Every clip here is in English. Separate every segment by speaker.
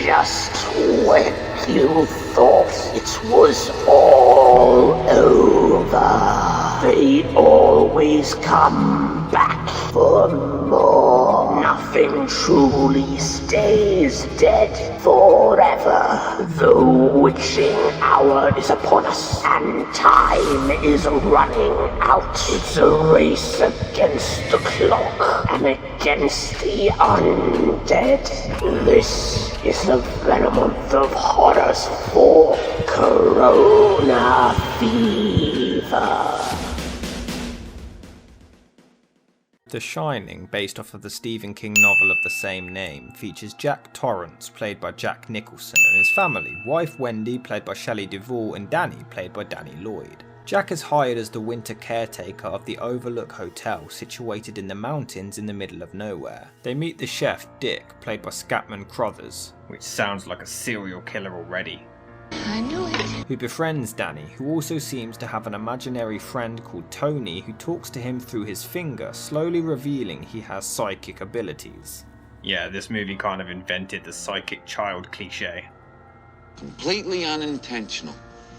Speaker 1: Just when you thought it was all over, they always come back for more. Nothing truly stays dead forever. The witching hour is upon us, and time is running out. It's a race against the clock and against the undead. This is the Venom month of horrors for Corona Fever.
Speaker 2: The Shining, based off of the Stephen King novel of the same name, features Jack Torrance, played by Jack Nicholson, and his family, wife Wendy, played by Shelley Duvall, and Danny, played by Danny Lloyd. Jack is hired as the winter caretaker of the Overlook Hotel, situated in the mountains in the middle of nowhere. They meet the chef, Dick, played by Scatman Crothers, which sounds like a serial killer already.
Speaker 3: I knew it.
Speaker 2: Who befriends Danny, who also seems to have an imaginary friend called Tony who talks to him through his finger, slowly revealing he has psychic abilities. Yeah, this movie kind of invented the psychic child cliche.
Speaker 4: Completely unintentional.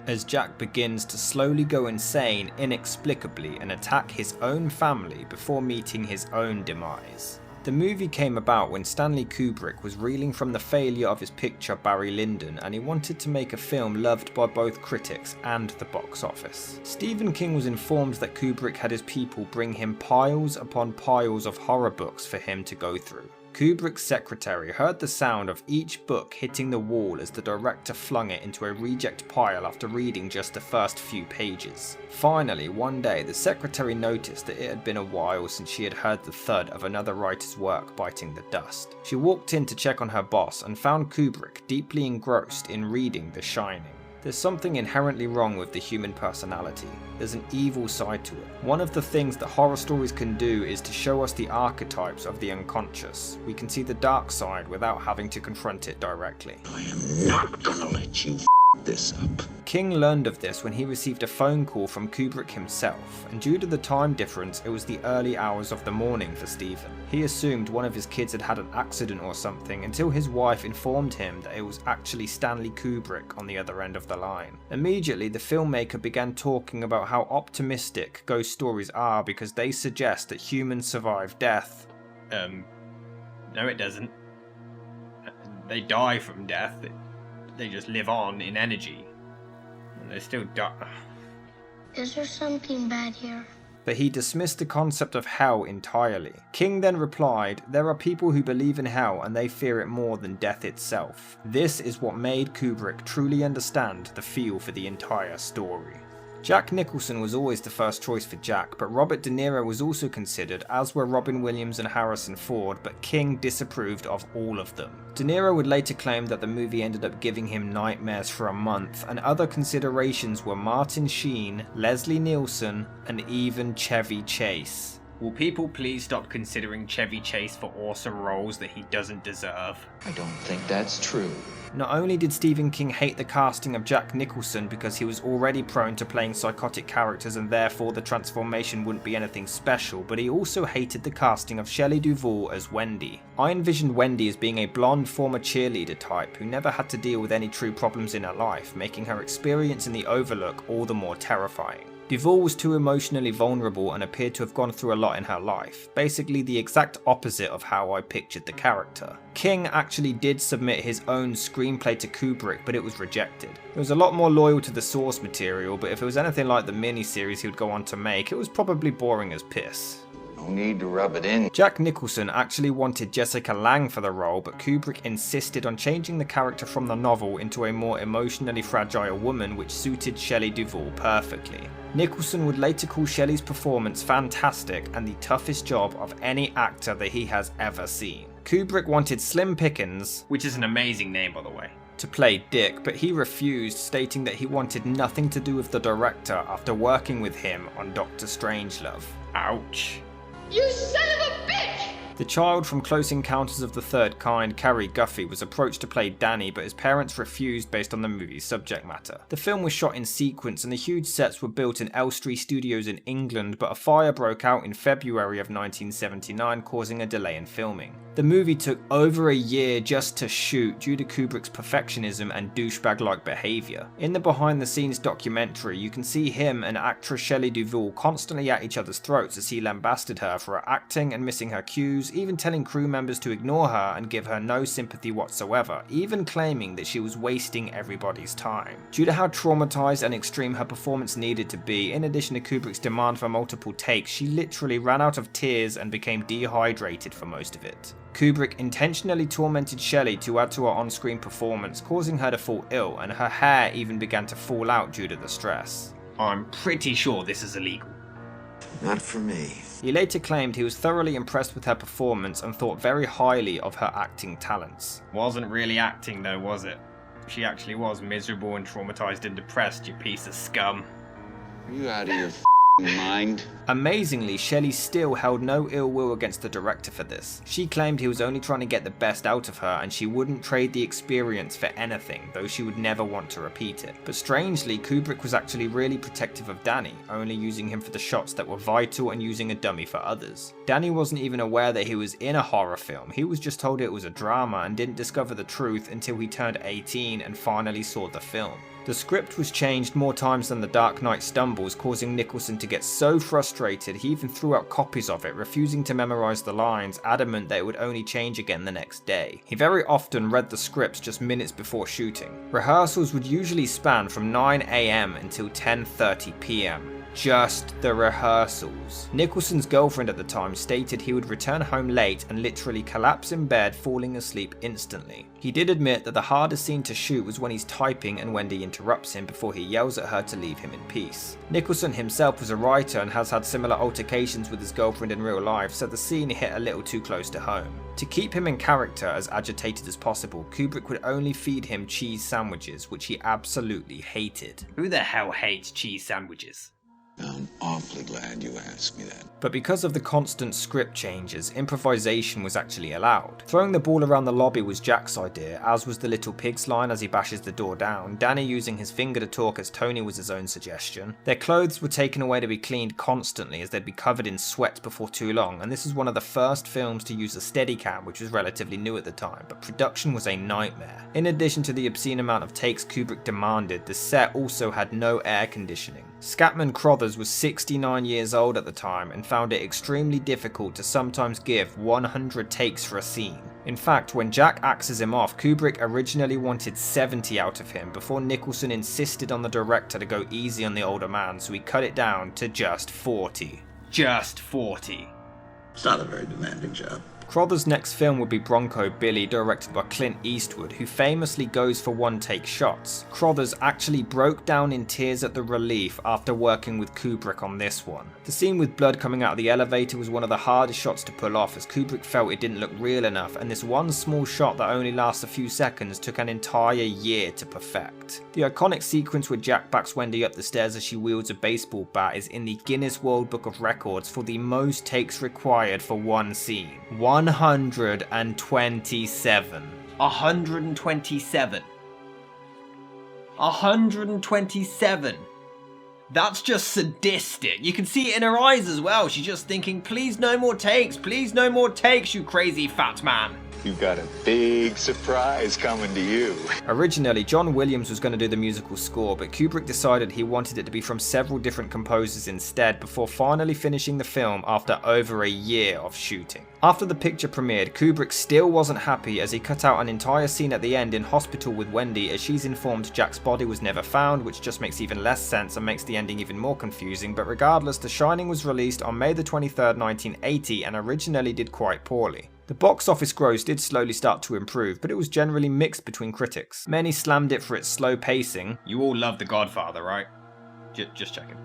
Speaker 2: As Jack begins to slowly go insane inexplicably and attack his own family before meeting his own demise. The movie came about when Stanley Kubrick was reeling from the failure of his picture Barry Lyndon, and he wanted to make a film loved by both critics and the box office. Stephen King was informed that Kubrick had his people bring him piles upon piles of horror books for him to go through. Kubrick's secretary heard the sound of each book hitting the wall as the director flung it into a reject pile after reading just the first few pages. Finally, one day, the secretary noticed that it had been a while since she had heard the thud of another writer's work biting the dust. She walked in to check on her boss and found Kubrick deeply engrossed in reading The Shining. There's something inherently wrong with the human personality. There's an evil side to it. One of the things that horror stories can do is to show us the archetypes of the unconscious. We can see the dark side without having to confront it directly.
Speaker 4: I am not gonna let you this up.
Speaker 2: King learned of this when he received a phone call from Kubrick himself, and due to the time difference, it was the early hours of the morning for Stephen. He assumed one of his kids had had an accident or something until his wife informed him that it was actually Stanley Kubrick on the other end of the line. Immediately, the filmmaker began talking about how optimistic ghost stories are because they suggest that humans survive death. No it doesn't. They die from death. They just live on in energy. And they still die.
Speaker 3: Is there something bad here?
Speaker 2: But he dismissed the concept of hell entirely. King then replied, "There are people who believe in hell and they fear it more than death itself." This is what made Kubrick truly understand the feel for the entire story. Jack Nicholson was always the first choice for Jack, but Robert De Niro was also considered, as were Robin Williams and Harrison Ford, but King disapproved of all of them. De Niro would later claim that the movie ended up giving him nightmares for a month, and other considerations were Martin Sheen, Leslie Nielsen, and even Chevy Chase. Will people please stop considering Chevy Chase for awesome roles that he doesn't deserve?
Speaker 4: I don't think that's true.
Speaker 2: Not only did Stephen King hate the casting of Jack Nicholson because he was already prone to playing psychotic characters and therefore the transformation wouldn't be anything special, but he also hated the casting of Shelley Duvall as Wendy. I envisioned Wendy as being a blonde former cheerleader type who never had to deal with any true problems in her life, making her experience in the Overlook all the more terrifying. Duvall was too emotionally vulnerable and appeared to have gone through a lot in her life, basically the exact opposite of how I pictured the character. King actually did submit his own screenplay to Kubrick, but it was rejected. It was a lot more loyal to the source material, but if it was anything like the miniseries he would go on to make, it was probably boring as piss.
Speaker 4: No need to rub it in.
Speaker 2: Jack Nicholson actually wanted Jessica Lange for the role, but Kubrick insisted on changing the character from the novel into a more emotionally fragile woman, which suited Shelley Duvall perfectly. Nicholson would later call Shelley's performance fantastic and the toughest job of any actor that he has ever seen. Kubrick wanted Slim Pickens, which is an amazing name by the way, to play Dick, but he refused, stating that he wanted nothing to do with the director after working with him on Dr. Strangelove. Ouch.
Speaker 3: You son of a bitch!
Speaker 2: The child from Close Encounters of the Third Kind, Carrie Guffey, was approached to play Danny, but his parents refused based on the movie's subject matter. The film was shot in sequence and the huge sets were built in Elstree Studios in England, but a fire broke out in February of 1979, causing a delay in filming. The movie took over a year just to shoot due to Kubrick's perfectionism and douchebag-like behaviour. In the behind-the-scenes documentary, you can see him and actress Shelley Duvall constantly at each other's throats as he lambasted her for her acting and missing her cues, even telling crew members to ignore her and give her no sympathy whatsoever, even claiming that she was wasting everybody's time. Due to how traumatized and extreme her performance needed to be, in addition to Kubrick's demand for multiple takes, she literally ran out of tears and became dehydrated for most of it. Kubrick intentionally tormented Shelley to add to her on-screen performance, causing her to fall ill, and her hair even began to fall out due to the stress.
Speaker 5: I'm pretty sure this is illegal.
Speaker 4: Not for me.
Speaker 2: He later claimed he was thoroughly impressed with her performance and thought very highly of her acting talents.
Speaker 5: Wasn't really acting though, was it? She actually was miserable and traumatized and depressed, you piece of scum.
Speaker 4: Are you out of your mind?
Speaker 2: Amazingly, Shelley still held no ill will against the director for this. She claimed he was only trying to get the best out of her and she wouldn't trade the experience for anything, though she would never want to repeat it. But strangely, Kubrick was actually really protective of Danny, only using him for the shots that were vital and using a dummy for others. Danny wasn't even aware that he was in a horror film, he was just told it was a drama and didn't discover the truth until he turned 18 and finally saw the film. The script was changed more times than The Dark Knight stumbles, causing Nicholson to get so frustrated he even threw out copies of it, refusing to memorize the lines, adamant that it would only change again the next day. He very often read the scripts just minutes before shooting. Rehearsals would usually span from 9 AM until 10:30 PM. Just the rehearsals. Nicholson's girlfriend at the time stated he would return home late and literally collapse in bed, falling asleep instantly. He did admit that the hardest scene to shoot was when he's typing and Wendy interrupts him before he yells at her to leave him in peace. Nicholson himself was a writer and has had similar altercations with his girlfriend in real life, so the scene hit a little too close to home. To keep him in character as agitated as possible, Kubrick would only feed him cheese sandwiches, which he absolutely hated.
Speaker 5: Who the hell hates cheese sandwiches?
Speaker 4: I'm awfully glad you asked me that.
Speaker 2: But because of the constant script changes, improvisation was actually allowed. Throwing the ball around the lobby was Jack's idea, as was the little pig's line as he bashes the door down, Danny using his finger to talk as Tony was his own suggestion. Their clothes were taken away to be cleaned constantly as they'd be covered in sweat before too long, and this is one of the first films to use a Steadicam, which was relatively new at the time, but production was a nightmare. In addition to the obscene amount of takes Kubrick demanded, the set also had no air conditioning. Scatman Crothers was 69 years old at the time and found it extremely difficult to sometimes give 100 takes for a scene. In fact, when Jack axes him off, Kubrick originally wanted 70 out of him before Nicholson insisted on the director to go easy on the older man, so he cut it down to just 40.
Speaker 5: Just 40.
Speaker 6: It's not a very demanding job.
Speaker 2: Crothers' next film would be Bronco Billy, directed by Clint Eastwood, who famously goes for one-take shots. Crothers actually broke down in tears at the relief after working with Kubrick on this one. The scene with blood coming out of the elevator was one of the hardest shots to pull off, as Kubrick felt it didn't look real enough, and this one small shot that only lasts a few seconds took an entire year to perfect. The iconic sequence where Jack backs Wendy up the stairs as she wields a baseball bat is in the Guinness World Book of Records for the most takes required for one scene. 127.
Speaker 5: 127. 127. That's just sadistic. You can see it in her eyes as well. She's just thinking, please no more takes, you crazy fat man.
Speaker 7: You've got a big surprise coming to you.
Speaker 2: Originally, John Williams was going to do the musical score, but Kubrick decided he wanted it to be from several different composers instead before finally finishing the film after over a year of shooting. After the picture premiered, Kubrick still wasn't happy as he cut out an entire scene at the end in hospital with Wendy as she's informed Jack's body was never found, which just makes even less sense and makes the ending even more confusing, but regardless, The Shining was released on May the 23rd, 1980 and originally did quite poorly. The box office gross did slowly start to improve, but it was generally mixed between critics. Many slammed it for its slow pacing.
Speaker 5: You all love The Godfather, right? Just checking.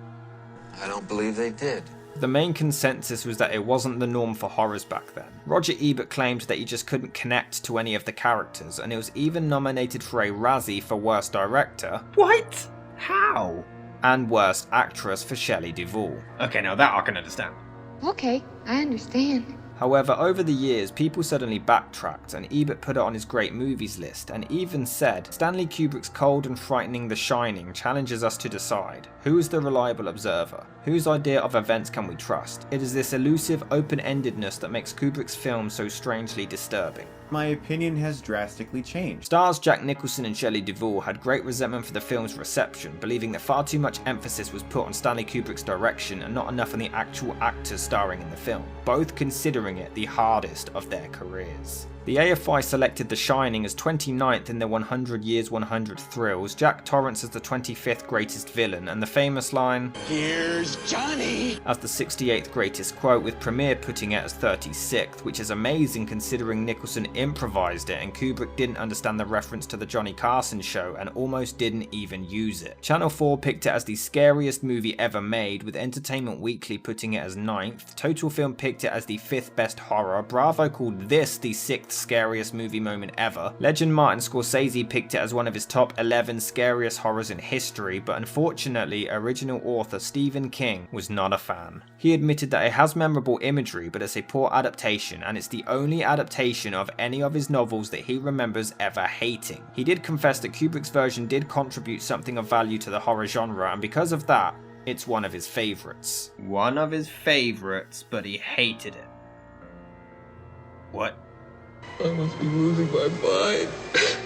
Speaker 4: I don't believe they did.
Speaker 2: The main consensus was that it wasn't the norm for horrors back then. Roger Ebert claimed that he just couldn't connect to any of the characters, and it was even nominated for a Razzie for Worst Director.
Speaker 5: What? How?
Speaker 2: And Worst Actress for Shelley Duvall.
Speaker 5: Okay, now that I can understand.
Speaker 3: Okay, I understand.
Speaker 2: However, over the years, people suddenly backtracked, and Ebert put it on his great movies list, and even said, Stanley Kubrick's cold and frightening The Shining challenges us to decide, who is the reliable observer? Whose idea of events can we trust? It is this elusive open-endedness that makes Kubrick's film so strangely disturbing.
Speaker 8: My opinion has drastically changed.
Speaker 2: Stars Jack Nicholson and Shelley Duvall had great resentment for the film's reception, believing that far too much emphasis was put on Stanley Kubrick's direction and not enough on the actual actors starring in the film, both considering it the hardest of their careers. The AFI selected The Shining as 29th in the 100 Years 100 Thrills, Jack Torrance as the 25th greatest villain, and the famous line,
Speaker 7: Here's Johnny!
Speaker 2: as the 68th greatest quote, with Premiere putting it as 36th, which is amazing considering Nicholson improvised it and Kubrick didn't understand the reference to the Johnny Carson show and almost didn't even use it. Channel 4 picked it as the scariest movie ever made, with Entertainment Weekly putting it as 9th, Total Film picked it as the 5th best horror, Bravo called this the 6th scariest movie moment ever, Legend Martin Scorsese picked it as one of his top 11 scariest horrors in history, but unfortunately original author Stephen King was not a fan. He admitted that it has memorable imagery but it's a poor adaptation, and it's the only adaptation of any of his novels that he remembers ever hating. He did confess that Kubrick's version did contribute something of value to the horror genre, and because of that, it's one of his favourites.
Speaker 5: One of his favourites, but he hated it. What?
Speaker 9: I must be losing my mind.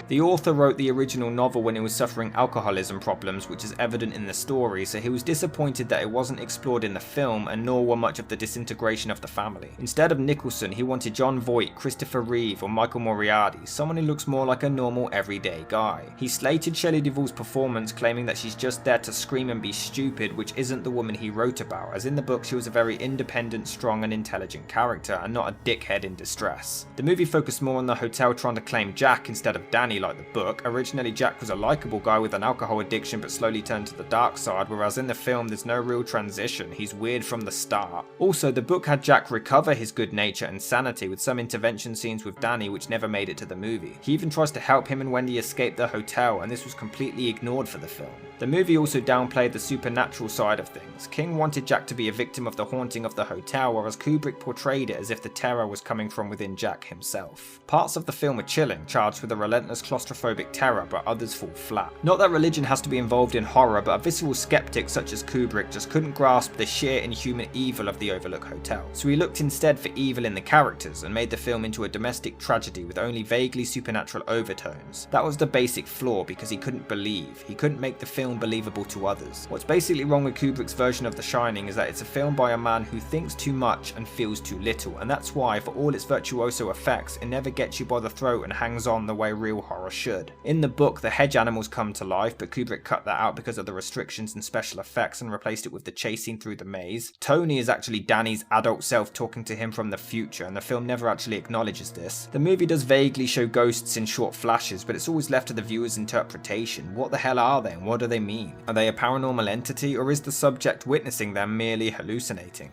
Speaker 2: The author wrote the original novel when he was suffering alcoholism problems, which is evident in the story, so he was disappointed that it wasn't explored in the film, and nor were much of the disintegration of the family. Instead of Nicholson, he wanted John Voight, Christopher Reeve, or Michael Moriarty, someone who looks more like a normal everyday guy. He slated Shelley Duvall's performance, claiming that she's just there to scream and be stupid, which isn't the woman he wrote about, as in the book she was a very independent, strong and intelligent character, and not a dickhead in distress. The movie focused more on the hotel trying to claim Jack instead of Danny like the book. Originally Jack was a likable guy with an alcohol addiction but slowly turned to the dark side, whereas in the film there's no real transition, he's weird from the start. Also, the book had Jack recover his good nature and sanity with some intervention scenes with Danny which never made it to the movie. He even tries to help him and Wendy escape the hotel, and this was completely ignored for the film. The movie also downplayed the supernatural side of things. King wanted Jack to be a victim of the haunting of the hotel, whereas Kubrick portrayed it as if the terror was coming from within Jack himself. Parts of the film are chilling, charged with a relentless claustrophobic terror, but others fall flat. Not that religion has to be involved in horror, but a visceral skeptic such as Kubrick just couldn't grasp the sheer inhuman evil of the Overlook Hotel. So he looked instead for evil in the characters and made the film into a domestic tragedy with only vaguely supernatural overtones. That was the basic flaw, because he couldn't believe. He couldn't make the film believable to others. What's basically wrong with Kubrick's version of The Shining is that it's a film by a man who thinks too much and feels too little, and that's why, for all its virtuoso effects, it never gets you by the throat and hangs on the way real horror should. In the book, the hedge animals come to life, but Kubrick cut that out because of the restrictions and special effects and replaced it with the chasing through the maze. Tony is actually Danny's adult self talking to him from the future, and the film never actually acknowledges this. The movie does vaguely show ghosts in short flashes, but it's always left to the viewer's interpretation. What the hell are they and what do they mean? Are they a paranormal entity, or is the subject witnessing them merely hallucinating?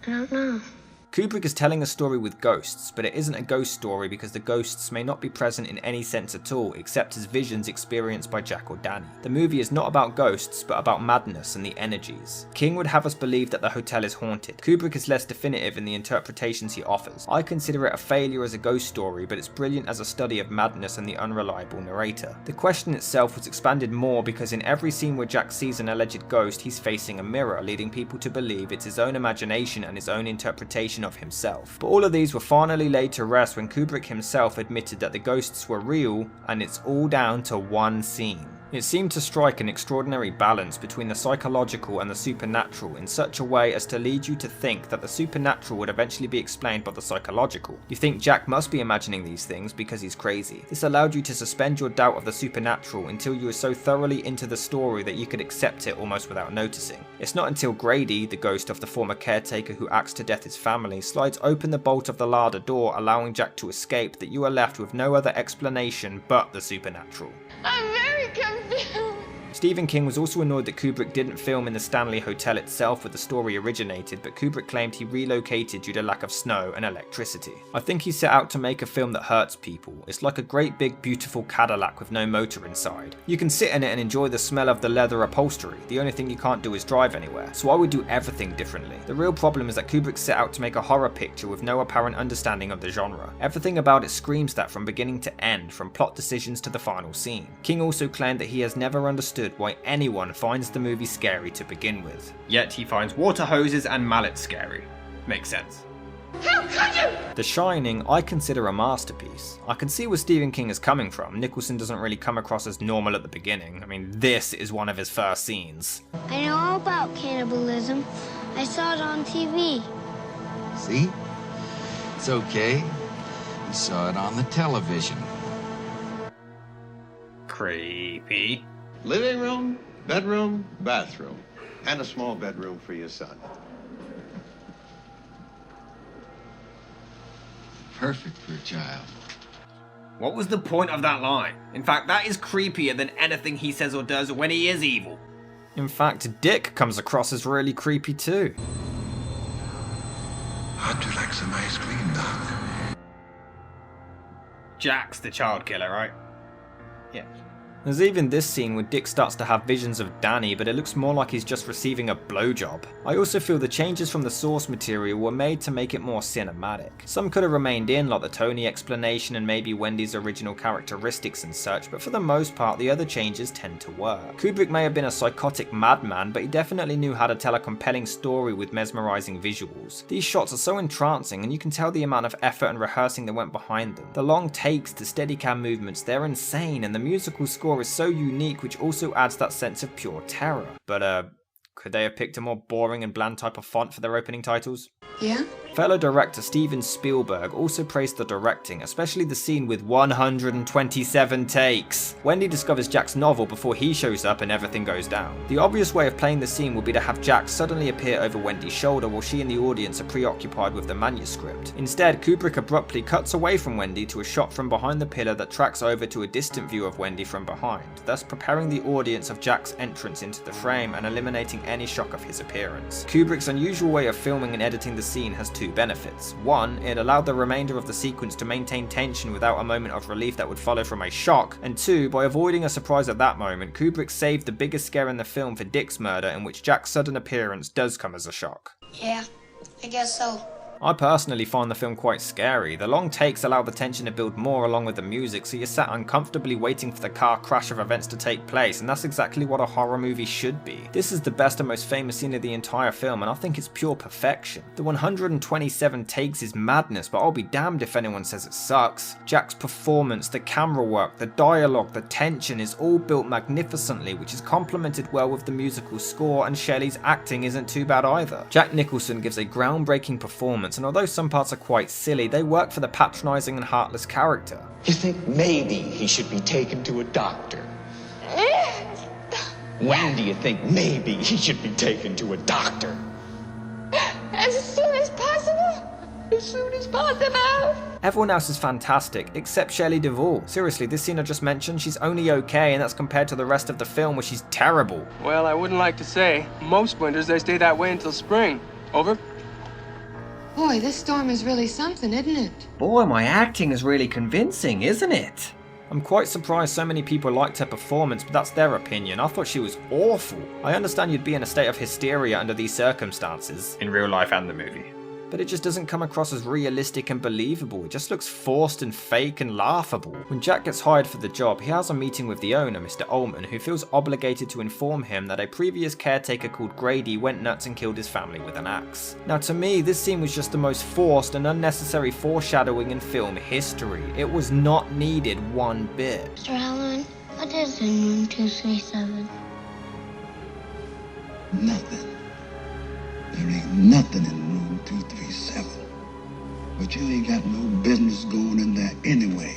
Speaker 3: I don't know.
Speaker 2: Kubrick is telling a story with ghosts, but it isn't a ghost story because the ghosts may not be present in any sense at all, except as visions experienced by Jack or Danny. The movie is not about ghosts, but about madness and the energies. King would have us believe that the hotel is haunted. Kubrick is less definitive in the interpretations he offers. I consider it a failure as a ghost story, but it's brilliant as a study of madness and the unreliable narrator. The question itself was expanded more because in every scene where Jack sees an alleged ghost, he's facing a mirror, leading people to believe it's his own imagination and his own interpretation of himself. But all of these were finally laid to rest when Kubrick himself admitted that the ghosts were real, and it's all down to one scene. It seemed to strike an extraordinary balance between the psychological and the supernatural in such a way as to lead you to think that the supernatural would eventually be explained by the psychological. You think Jack must be imagining these things because he's crazy. This allowed you to suspend your doubt of the supernatural until you were so thoroughly into the story that you could accept it almost without noticing. It's not until Grady, the ghost of the former caretaker who axed to death his family, slides open the bolt of the larder door allowing Jack to escape that you are left with no other explanation but the supernatural.
Speaker 3: I'm very confused.
Speaker 2: Stephen King was also annoyed that Kubrick didn't film in the Stanley Hotel itself where the story originated, but Kubrick claimed he relocated due to lack of snow and electricity. I think he set out to make a film that hurts people. It's like a great big beautiful Cadillac with no motor inside. You can sit in it and enjoy the smell of the leather upholstery. The only thing you can't do is drive anywhere. So I would do everything differently. The real problem is that Kubrick set out to make a horror picture with no apparent understanding of the genre. Everything about it screams that from beginning to end, from plot decisions to the final scene. King also claimed that he has never understood why anyone finds the movie scary to begin with.
Speaker 5: Yet he finds water hoses and mallets scary. Makes sense.
Speaker 3: How could you?
Speaker 2: The Shining I consider a masterpiece. I can see where Stephen King is coming from. Nicholson doesn't really come across as normal at the beginning. I mean, this is one of his first scenes.
Speaker 3: I know all about cannibalism. I saw it on TV.
Speaker 4: See? It's okay. You saw it on the television.
Speaker 5: Creepy.
Speaker 7: Living room, bedroom, bathroom, and a small bedroom for your son.
Speaker 4: Perfect for a child.
Speaker 5: What was the point of that line? In fact, that is creepier than anything he says or does when he is evil.
Speaker 2: In fact, Dick comes across as really creepy too.
Speaker 6: How'd you like some ice cream, Doc?
Speaker 5: Jack's the child killer, right? Yeah.
Speaker 2: There's even this scene where Dick starts to have visions of Danny, but it looks more like he's just receiving a blowjob. I also feel the changes from the source material were made to make it more cinematic. Some could have remained in, like the Tony explanation and maybe Wendy's original characteristics and such, but for the most part the other changes tend to work. Kubrick may have been a psychotic madman, but he definitely knew how to tell a compelling story with mesmerizing visuals. These shots are so entrancing, and you can tell the amount of effort and rehearsing that went behind them. The long takes, the Steadicam movements, they're insane, and the musical score is so unique, which also adds that sense of pure terror. But could they have picked a more boring and bland type of font for their opening titles?
Speaker 10: Yeah?
Speaker 2: Fellow director Steven Spielberg also praised the directing, especially the scene with 127 takes. Wendy discovers Jack's novel before he shows up and everything goes down. The obvious way of playing the scene would be to have Jack suddenly appear over Wendy's shoulder while she and the audience are preoccupied with the manuscript. Instead, Kubrick abruptly cuts away from Wendy to a shot from behind the pillar that tracks over to a distant view of Wendy from behind, thus preparing the audience of Jack's entrance into the frame and eliminating any shock of his appearance. Kubrick's unusual way of filming and editing the scene has two benefits. One, it allowed the remainder of the sequence to maintain tension without a moment of relief that would follow from a shock, and two, by avoiding a surprise at that moment, Kubrick saved the biggest scare in the film for Dick's murder, in which Jack's sudden appearance does come as a shock.
Speaker 3: Yeah, I guess so.
Speaker 2: I personally find the film quite scary. The long takes allow the tension to build more along with the music, so you're sat uncomfortably waiting for the car crash of events to take place, and that's exactly what a horror movie should be. This is the best and most famous scene of the entire film, and I think it's pure perfection. The 127 takes is madness, but I'll be damned if anyone says it sucks. Jack's performance, the camera work, the dialogue, the tension is all built magnificently, which is complemented well with the musical score, and Shelley's acting isn't too bad either. Jack Nicholson gives a groundbreaking performance, and although some parts are quite silly, they work for the patronising and heartless character.
Speaker 11: You think maybe he should be taken to a doctor? When do you think maybe he should be taken to a doctor?
Speaker 3: As soon as possible. As soon as possible.
Speaker 2: Everyone else is fantastic, except Shelley Duvall. Seriously, this scene I just mentioned, she's only okay, and that's compared to the rest of the film where she's terrible.
Speaker 12: Well, I wouldn't like to say. Most winters they stay that way until spring. Over.
Speaker 10: Boy, this storm is really something, isn't it?
Speaker 5: Boy, my acting is really convincing, isn't it?
Speaker 2: I'm quite surprised so many people liked her performance, but that's their opinion. I thought she was awful. I understand you'd be in a state of hysteria under these circumstances.
Speaker 5: In real life and the movie.
Speaker 2: But it just doesn't come across as realistic and believable. It just looks forced and fake and laughable. When Jack gets hired for the job, he has a meeting with the owner, Mr. Ullman, who feels obligated to inform him that a previous caretaker called Grady went nuts and killed his family with an axe. Now to me, this scene was just the most forced and unnecessary foreshadowing in film history. It was not needed one bit.
Speaker 3: Mr. Hallorann, what is in room 237?
Speaker 6: Nothing. There ain't nothing in room 237. But you ain't got no business going in there anyway.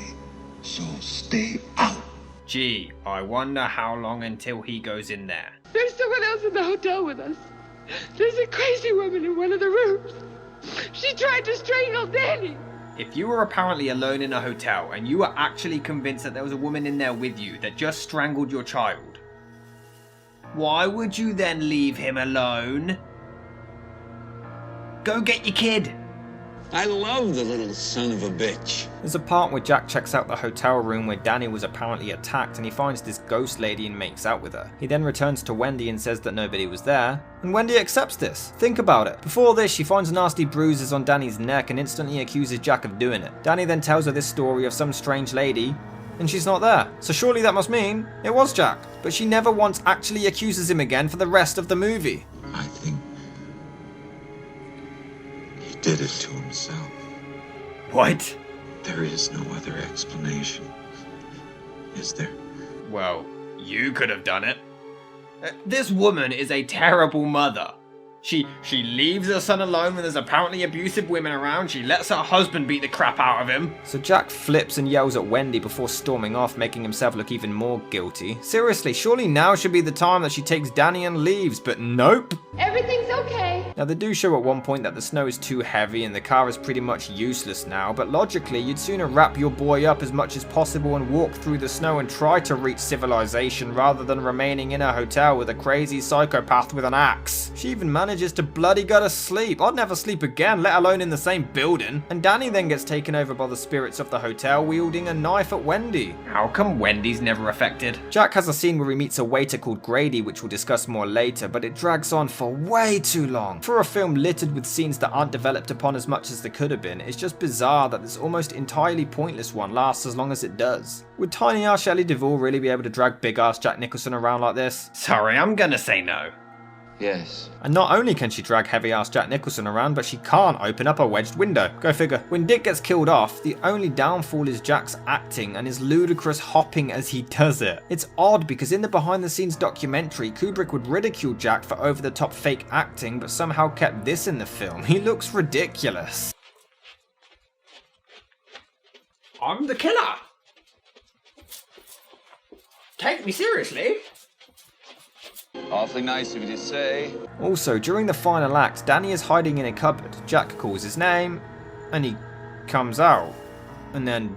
Speaker 6: So stay out.
Speaker 5: Gee, I wonder how long until he goes in there.
Speaker 10: There's someone else in the hotel with us. There's a crazy woman in one of the rooms. She tried to strangle Danny.
Speaker 5: If you were apparently alone in a hotel and you were actually convinced that there was a woman in there with you that just strangled your child, Why would you then leave him alone? Go get your kid.
Speaker 11: I love the little son of a bitch.
Speaker 2: There's a part where Jack checks out the hotel room where Danny was apparently attacked and he finds this ghost lady and makes out with her. He then returns to Wendy and says that nobody was there, and Wendy accepts this. Think about it. Before this, she finds nasty bruises on Danny's neck and instantly accuses Jack of doing it. Danny then tells her this story of some strange lady, and she's not there. So surely that must mean it was Jack. But she never once actually accuses him again for the rest of the movie.
Speaker 4: I think he did it to himself.
Speaker 5: What?
Speaker 4: There is no other explanation, is there?
Speaker 5: Well, you could have done it. This woman is a terrible mother. She leaves her son alone when there's apparently abusive women around. She lets her husband beat the crap out of him.
Speaker 2: So Jack flips and yells at Wendy before storming off, making himself look even more guilty. Seriously, surely now should be the time that she takes Danny and leaves, but nope.
Speaker 10: Everything's okay.
Speaker 2: Now they do show at one point that the snow is too heavy and the car is pretty much useless now, but logically you'd sooner wrap your boy up as much as possible and walk through the snow and try to reach civilization rather than remaining in a hotel with a crazy psychopath with an axe. She even manages to bloody go to sleep. I'd never sleep again, let alone in the same building. And Danny then gets taken over by the spirits of the hotel wielding a knife at Wendy.
Speaker 5: How come Wendy's never affected?
Speaker 2: Jack has a scene where he meets a waiter called Grady, which we'll discuss more later, but it drags on for way too long. For a film littered with scenes that aren't developed upon as much as they could have been, it's just bizarre that this almost entirely pointless one lasts as long as it does. Would tiny ass Shelley Duvall really be able to drag big ass Jack Nicholson around like this?
Speaker 5: Sorry, I'm gonna say no.
Speaker 11: Yes.
Speaker 2: And not only can she drag heavy ass Jack Nicholson around, but she can't open up a wedged window. Go figure. When Dick gets killed off, the only downfall is Jack's acting and his ludicrous hopping as he does it. It's odd because in the behind the scenes documentary, Kubrick would ridicule Jack for over the top fake acting, but somehow kept this in the film. He looks ridiculous.
Speaker 5: I'm the killer. Take me seriously.
Speaker 11: Awfully nice of you to say.
Speaker 2: Also, during the final act, Danny is hiding in a cupboard. Jack calls his name, and he comes out, and then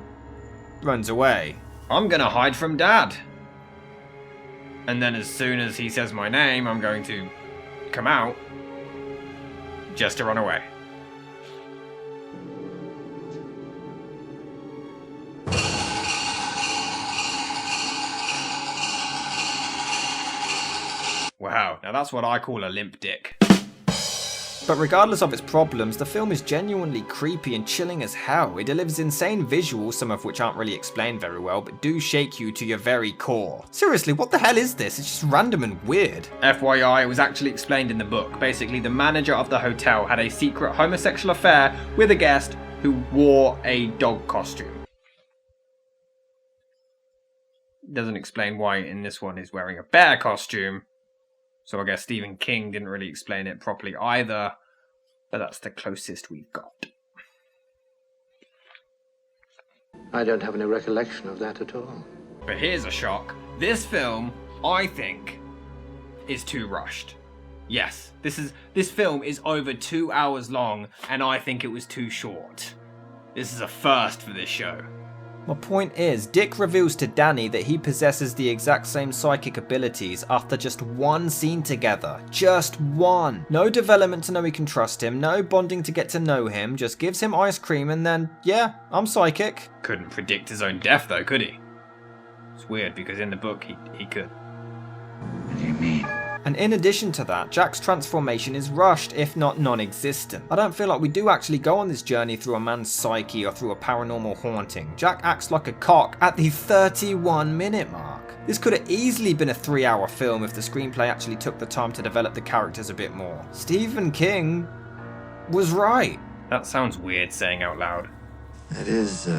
Speaker 2: runs away.
Speaker 5: I'm gonna hide from Dad. And then as soon as he says my name, I'm going to come out, just to run away. Wow, now that's what I call a limp dick.
Speaker 2: But regardless of its problems, the film is genuinely creepy and chilling as hell. It delivers insane visuals, some of which aren't really explained very well, but do shake you to your very core. Seriously, what the hell is this? It's just random and weird.
Speaker 5: FYI, it was actually explained in the book. Basically, the manager of the hotel had a secret homosexual affair with a guest who wore a dog costume. Doesn't explain why in this one he's wearing a bear costume. So I guess Stephen King didn't really explain it properly either, but that's the closest we've got.
Speaker 7: I don't have any recollection of that at all.
Speaker 5: But here's a shock. This film, I think, is too rushed. Yes, this film is over 2 hours long, and I think it was too short. This is a first for this show.
Speaker 2: My point is, Dick reveals to Danny that he possesses the exact same psychic abilities after just one scene together. Just one. No development to know he can trust him, no bonding to get to know him, just gives him ice cream and then, yeah, I'm psychic.
Speaker 5: Couldn't predict his own death though, could he? It's weird because in the book he could.
Speaker 4: What do you mean?
Speaker 2: And in addition to that, Jack's transformation is rushed, if not non-existent. I don't feel like we do actually go on this journey through a man's psyche or through a paranormal haunting. Jack acts like a cock at the 31-minute mark. This could have easily been a 3-hour film if the screenplay actually took the time to develop the characters a bit more. Stephen King was right.
Speaker 5: That sounds weird saying out loud.
Speaker 11: That is,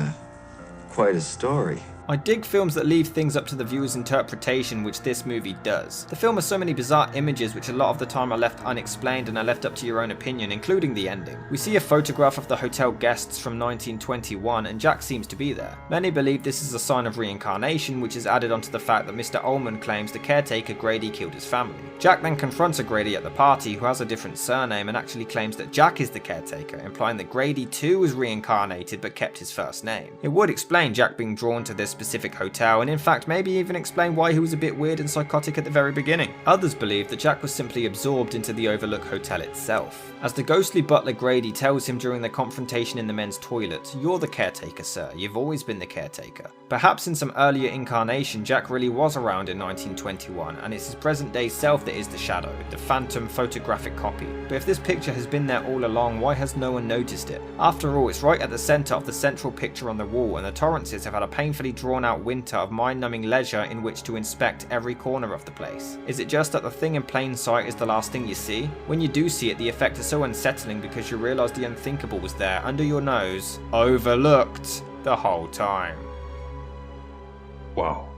Speaker 11: quite a story.
Speaker 2: I dig films that leave things up to the viewer's interpretation, which this movie does. The film has so many bizarre images which a lot of the time are left unexplained and are left up to your own opinion, including the ending. We see a photograph of the hotel guests from 1921 and Jack seems to be there. Many believe this is a sign of reincarnation, which is added onto the fact that Mr. Ullman claims the caretaker Grady killed his family. Jack then confronts a Grady at the party who has a different surname and actually claims that Jack is the caretaker, implying that Grady too was reincarnated but kept his first name. It would explain Jack being drawn to this specific hotel, and in fact maybe even explain why he was a bit weird and psychotic at the very beginning. Others believe that Jack was simply absorbed into the Overlook Hotel itself. As the ghostly butler Grady tells him during their confrontation in the men's toilet, "You're the caretaker, sir. You've always been the caretaker." Perhaps in some earlier incarnation, Jack really was around in 1921, and it's his present day self that is the shadow, the phantom photographic copy. But if this picture has been there all along, why has no one noticed it? After all, it's right at the centre of the central picture on the wall, and the Torrances have had a painfully drawn out winter of mind-numbing leisure in which to inspect every corner of the place. Is it just that the thing in plain sight is the last thing you see? When you do see it, the effect is so unsettling because you realise the unthinkable was there, under your nose, overlooked, the whole time.
Speaker 5: Wow.